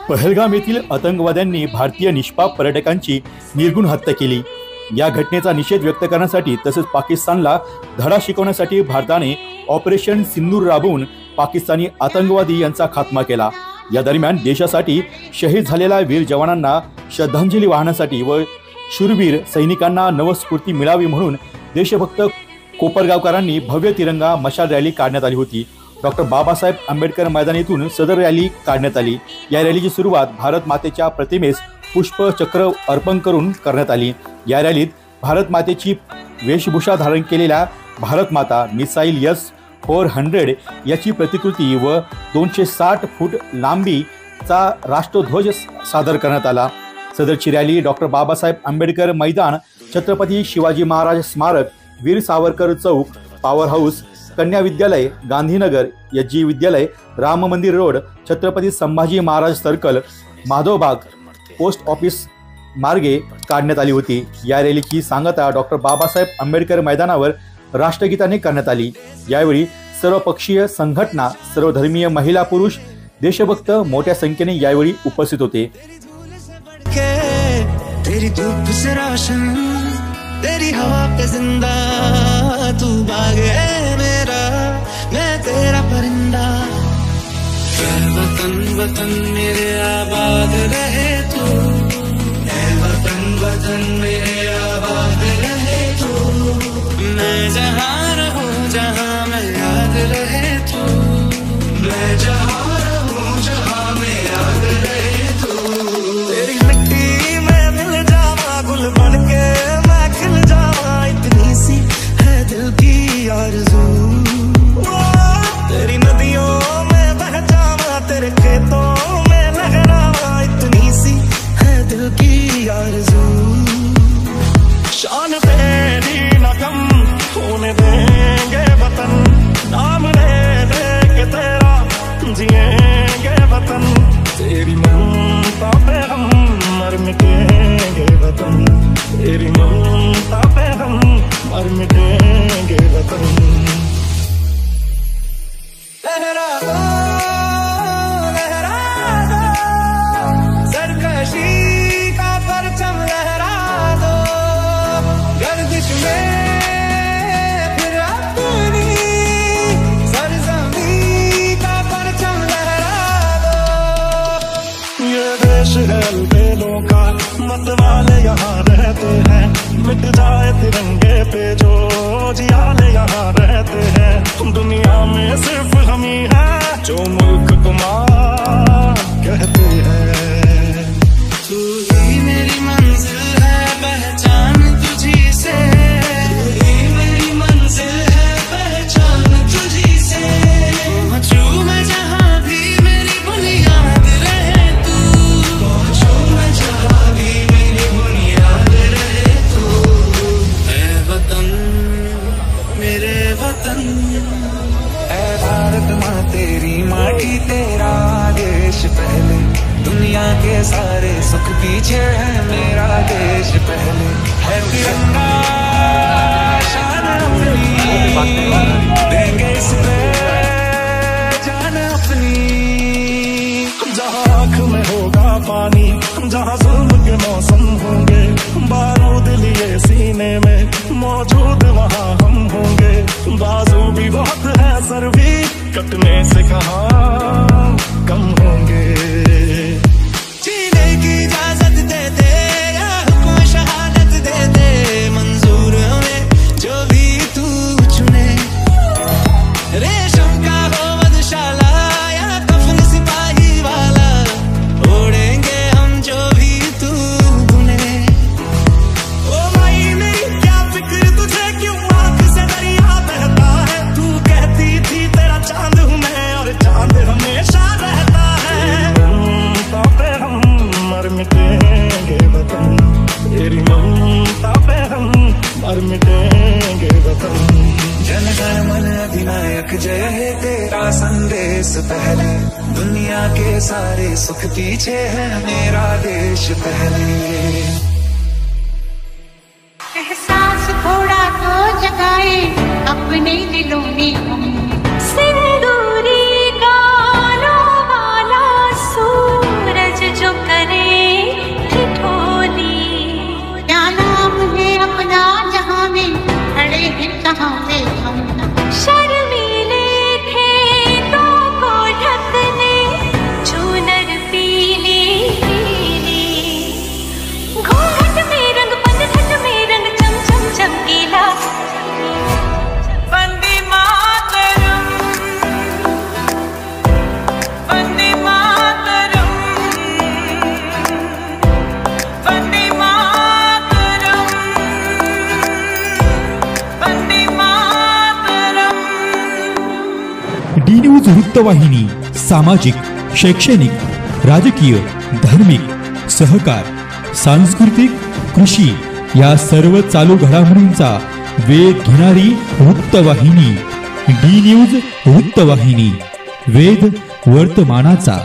पहलगाम येथील आतंकवाद्यांनी भारतीय निष्पाप पर्यटकांची निर्घृण हत्या केली। या घटनेचा निषेध व्यक्त करण्यासाठी तसेच पाकिस्तानला धडा शिकवण्यासाठी भारताने ऑपरेशन सिंदूर राबवून पाकिस्तानी आतंकवादी यांचा खात्मा केला। या दरम्यान देशासाठी शहीद झालेल्या वीर जवानांना श्रद्धांजली वाहण्यासाठी व शूरवीर सैनिकांना नवस्फूर्ती मिळावी म्हणून देशभक्त कोपरगावकरांनी भव्य तिरंगा मशाल रॅली काढण्यात आली होती। डॉक्टर बाबासाहेब आंबेडकर मैदान येथून सदर रॅली काढण्यात आली। या रॅलीची सुरुवात भारत मातेच्या प्रतिमेस पुष्पचक्र अर्पण करून करण्यात आली। या रॅलीत भारत मातेची वेशभूषा धारण केलेल्या भारत माता मिसाईल S-400 याची प्रतिकृती व 260 फूट लांबीचा राष्ट्रध्वज सादर करण्यात आला। सदरची रॅली डॉक्टर बाबासाहेब आंबेडकर मैदान, छत्रपती शिवाजी महाराज स्मारक, वीर सावरकर चौक, पॉवर हाऊस, कन्या विद्यालय, गांधीनगर, SG विद्यालय, राम मंदिर road, Chhatrapati Sambhaji Maharaj circle, Madhavbaug, post office मार्गे काढण्यात आली होती। या रॅलीची सांगता डॉक्टर बाबासाहेब आंबेडकर मैदानावर राष्ट्रगीताने करण्यात आली। यावेळी सर्वपक्षीय संघटना, सर्वधर्मीय महिला पुरुष, देशभक्त मोठ्या संख्येने यावेळी उपस्थित होते। तेरी धूप से रोशन, तेरी हवा पे जिंदा, तू बाग है मेरा, मैं तेरा परिंदा। ऐ वतन वतन मेरे आबाद रहे तू, ऐ वतन वतन मेरे आबाद रहे तू। मैं जहाँ रहूं जहाँ मैं याद रहे तू, मैं जहाँ रहूं जहाँ मैं याद रहे तू। तेरी मिट्टी में मिल जावा गुल बन के मैं खिल जावा, इतनी सी है दिल की आरज़ू। तेरी नदियों में बह जावा, तेरे खेतों में लहरावा, इतनी सी है दिल की आरज़ू। शान तेरी न कम होने देंगे वतन, नाम ले के तेरा जिएंगे वतन। तेरी ममता पे हम मर मिटेंगे वतन, तेरी ममता पे हम मर मिटेंगे वतन। लहरा दो, लहरा दो, सरकशी का परचम लहरा दो, गर्दिश में फिर अपनी सरजमी का परचम लहरा दो। ये देश है बेलों का, मतवाले यहाँ रहते हैं, मिट जाए तिरंगे पे जो जियाले यहाँ रहते हैं। दुनिया में सिर्फ हम ही हैं जो मुल्क तुम्हारा कहते हैं। तू ही मेरी मंजिल है, पहचान तुझी से, तू ही मेरी मंजिल है, पहचान तुझी से। पहुंचूं मैं जहाँ भी मेरी बुनियाद रहे तू, पहुंचूं मैं जहाँ भी मेरी बुनियाद रहे तू। ऐ वतन मेरे वतन, ऐ भारत माँ तेरी माटी तेरा देश पहले, दुनिया के सारे सुख पीछे है मेरा देश पहले। है तिरंगा शान अपनी, देंगे इस पे जान अपनी। जहाँ आँख में होगा पानी, जहाँ जुल्म के मौसम होंगे, बारूद लिए सीने में मौजूद वहाँ हम होंगे। बाजू भी बहुत है, सर भी कटने से कहाँ कम होंगे। जीने की इजाजत दे दे या हुक्म शहादत दे दे, मंजूर हमें जो भी तू चुने। रेशम का हो मधुशाला या कफन सिपाही वाला, ओढ़ेंगे हम जो भी तू बुने। ओ माई मेरी क्या फिक्र तुझे, क्यों आँख से दरिया बहता है। तू कहती थी तेरा चांद हूँ मैं, और चांद हमेशा रहता है। ममता पे हम मर मिटेंगे वतन, तेरी ममता पे हम मर मिटेंगे वतन। जन गण मन अधिनायक जय है तेरा संदेश पहले, दुनिया के सारे सुख पीछे है मेरा देश पहले। एहसास थोड़ा तो जगाए अपने दिलों में हम, न्यूज वृत्तवाहिनी सामाजिक, शैक्षणिक, राजकीय, धार्मिक, सहकार, सांस्कृतिक, कृषी या सर्व चालू घडामोडींचा वेध घेणारी वृत्तवाहिनी डी न्यूज वृत्तवाहिनी, वेध वर्तमानाचा.